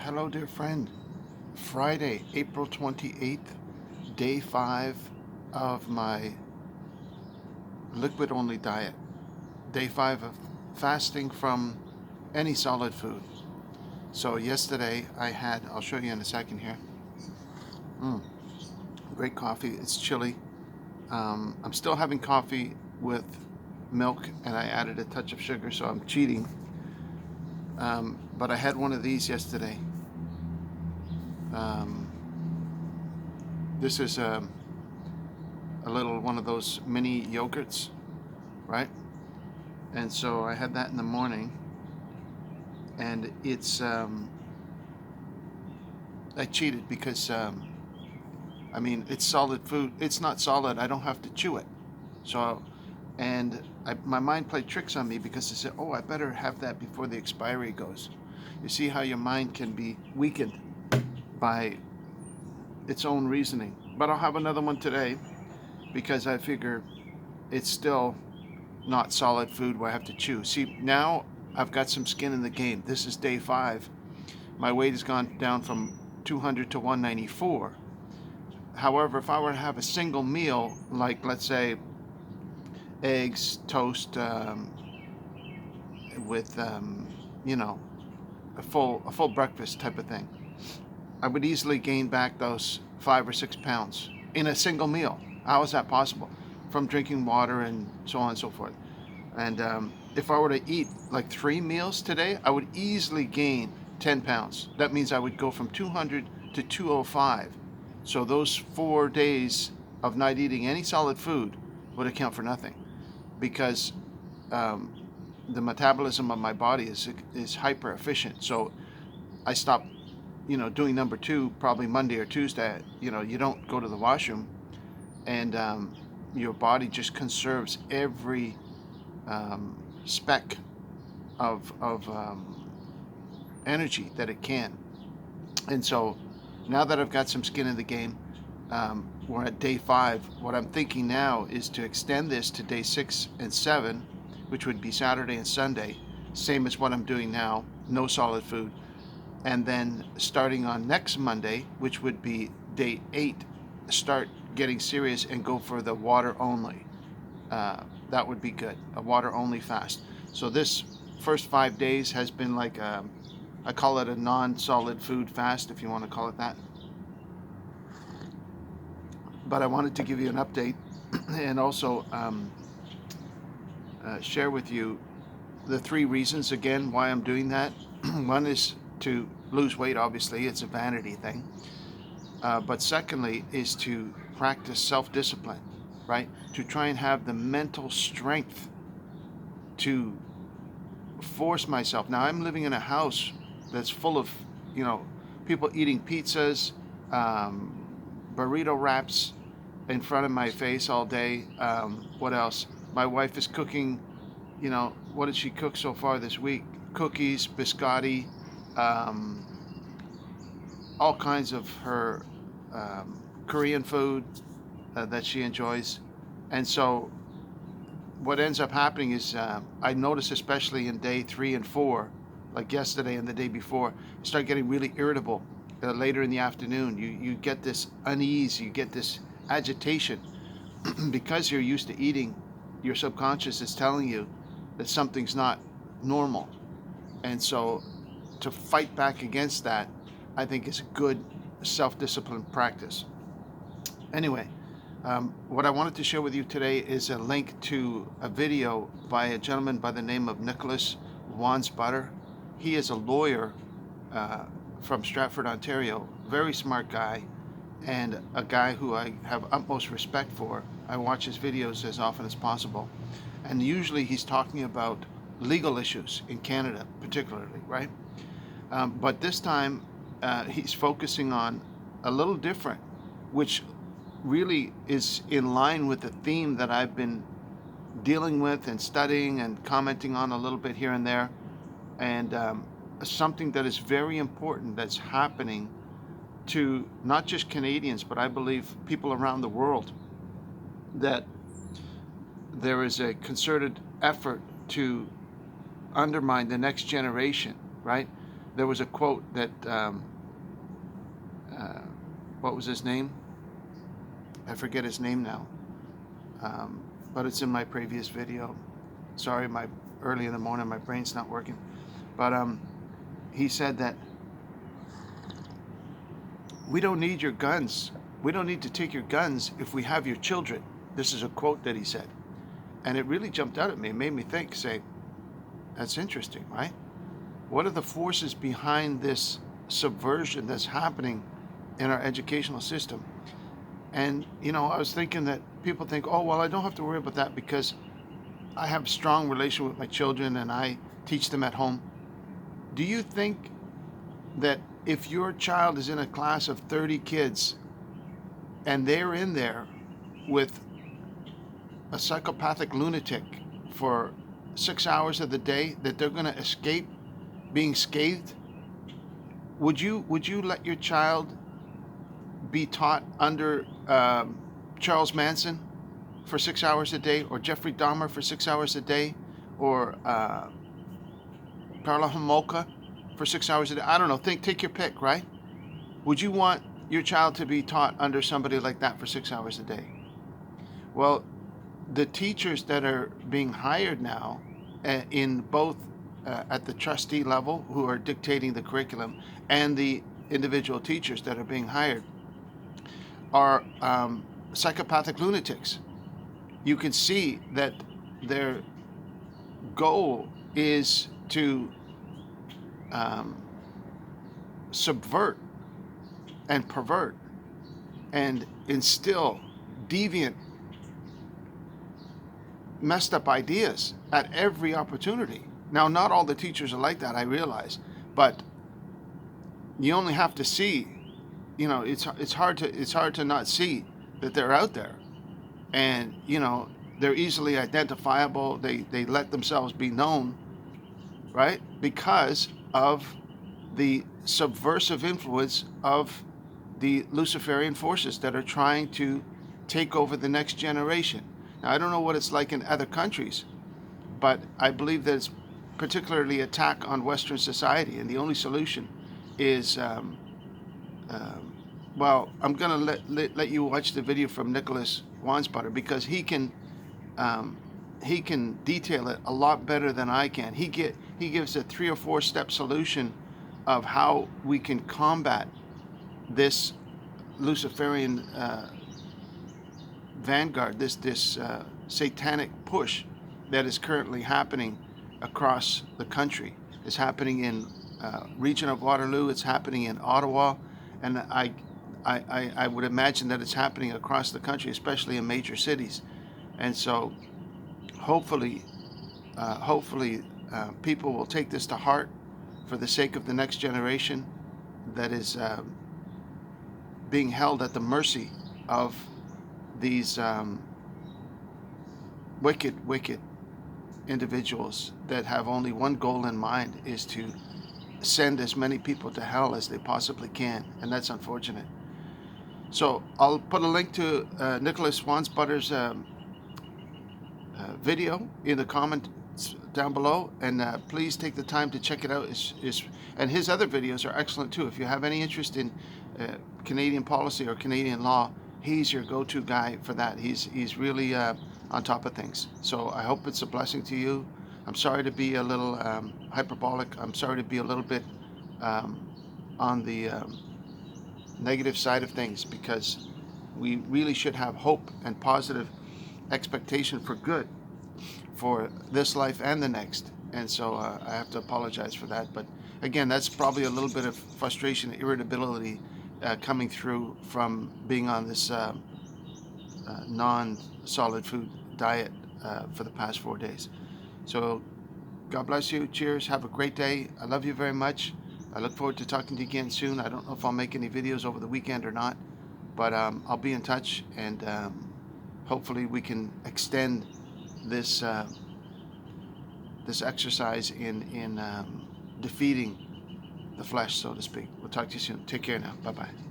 Hello, dear friend. Friday, April 28th, day 5 of my liquid only diet. Day 5 of fasting from any solid food. So, yesterday I had, I'll show you in a second here. Great coffee. It's chilly. I'm still having coffee with milk and I added a touch of sugar, so I'm cheating. But I had one of these yesterday. This is a little one of those mini yogurts, right? And so I had that in the morning, and it's I cheated because it's solid food. It's not solid. I don't have to chew it. So, and my mind played tricks on me because it said, "Oh, I better have that before the expiry goes." You see how your mind can be weakened by its own reasoning. But I'll have another one today because I figure it's still not solid food where I have to chew. See, now I've got some skin in the game. This is day 5. My weight has gone down from 200 to 194. However, if I were to have a single meal, like let's say eggs, toast, with a full breakfast type of thing, I would easily gain back those 5 or 6 pounds in a single meal. How is that possible? From drinking water and so on and so forth. And if I were to eat like 3 meals today, I would easily gain 10 pounds. That means I would go from 200 to 205. So those 4 days of not eating any solid food would account for nothing, because the metabolism of my body is hyper efficient. So I stopped, doing number 2 probably Monday or Tuesday. You don't go to the washroom, and your body just conserves every speck of energy that it can. And so now that I've got some skin in the game, we're at day 5. What I'm thinking now is to extend this to day 6 and 7, which would be Saturday and Sunday, same as what I'm doing now, no solid food. And then starting on next Monday, which would be day 8, start getting serious and go for the water only. That would be good, a water only fast. So this first 5 days has been like I call it a non-solid food fast, if you want to call it that. But I wanted to give you an update and also share with you the 3 reasons again why I'm doing that. One is to lose weight, obviously, it's a vanity thing. But secondly is to practice self-discipline, right? To try and have the mental strength to force myself. Now I'm living in a house that's full of, people eating pizzas, burrito wraps in front of my face all day. What else? My wife is cooking, what did she cook so far this week? Cookies, biscotti, all kinds of her Korean food that she enjoys. And so what ends up happening is I notice, especially in day 3 and 4, like yesterday and the day before, I start getting really irritable later in the afternoon. You get this unease, you get this agitation because you're used to eating. Your subconscious is telling you that something's not normal. And so to fight back against that, I think is a good self-discipline practice. Anyway, what I wanted to share with you today is a link to a video by a gentleman by the name of Nicholas Wansbutter. He is a lawyer from Stratford, Ontario, very smart guy, and a guy who I have utmost respect for. I watch his videos as often as possible, and usually he's talking about legal issues in Canada particularly, right? But this time he's focusing on a little different, which really is in line with the theme that I've been dealing with and studying and commenting on a little bit here and there, and something that is very important that's happening to not just Canadians, but I believe people around the world, that there is a concerted effort to undermine the next generation, right? there was a quote that, uh, what was his name? I forget his name now, but it's in my previous video. Sorry, early in the morning, my brain's not working. But he said that we don't need your guns. We don't need to take your guns if we have your children. This is a quote that he said. And it really jumped out at me. It made me think, say, that's interesting, right? What are the forces behind this subversion that's happening in our educational system? And, I was thinking that people think, oh, well, I don't have to worry about that because I have a strong relation with my children and I teach them at home. Do you think that if your child is in a class of 30 kids and they're in there with a psychopathic lunatic for 6 hours of the day, that they're going to escape being scathed? Would you let your child be taught under Charles Manson for 6 hours a day, or Jeffrey Dahmer for 6 hours a day, or Karla Homolka for 6 hours a day? I don't know. Take your pick, right? Would you want your child to be taught under somebody like that for 6 hours a day? Well, the teachers that are being hired now, in both at the trustee level, who are dictating the curriculum, and the individual teachers that are being hired, are psychopathic lunatics. You can see that their goal is to subvert and pervert and instill deviant, messed up ideas at every opportunity. Now, not all the teachers are like that, I realize, but you only have to see, it's hard to not see that they're out there, and they're easily identifiable. They let themselves be known, right? Because of the subversive influence of the Luciferian forces that are trying to take over the next generation. Now, I don't know what it's like in other countries, but I believe that it's particularly attack on Western society, and the only solution is, well, I'm going to let you watch the video from Nicholas Wansbutter, because he can detail it a lot better than I can. He gives a 3 or 4 step solution of how we can combat this Luciferian vanguard, this satanic push that is currently happening across the country. It's happening in region of Waterloo. It's happening in Ottawa, and I would imagine that it's happening across the country, especially in major cities. And so, hopefully, people will take this to heart for the sake of the next generation that is being held at the mercy of these wicked individuals that have only one goal in mind, is to send as many people to hell as they possibly can, and that's unfortunate. So I'll put a link to Nicholas Wansbutter's video in the comments down below, and please take the time to check it out. And his other videos are excellent too. If you have any interest in Canadian policy or Canadian law, he's your go-to guy for that. He's really on top of things. So I hope it's a blessing to you. I'm sorry to be a little hyperbolic. I'm sorry to be a little bit on the negative side of things, because we really should have hope and positive expectation for good for this life and the next. And so I have to apologize for that. But again, that's probably a little bit of frustration and irritability coming through from being on this non-solid food diet for the past 4 days. So God bless you. Cheers. Have a great day. I love you very much. I look forward to talking to you again soon. I don't know if I'll make any videos over the weekend or not, but I'll be in touch, and hopefully we can extend this this exercise in defeating the flesh, so to speak. We'll talk to you soon. Take care now. Bye-bye.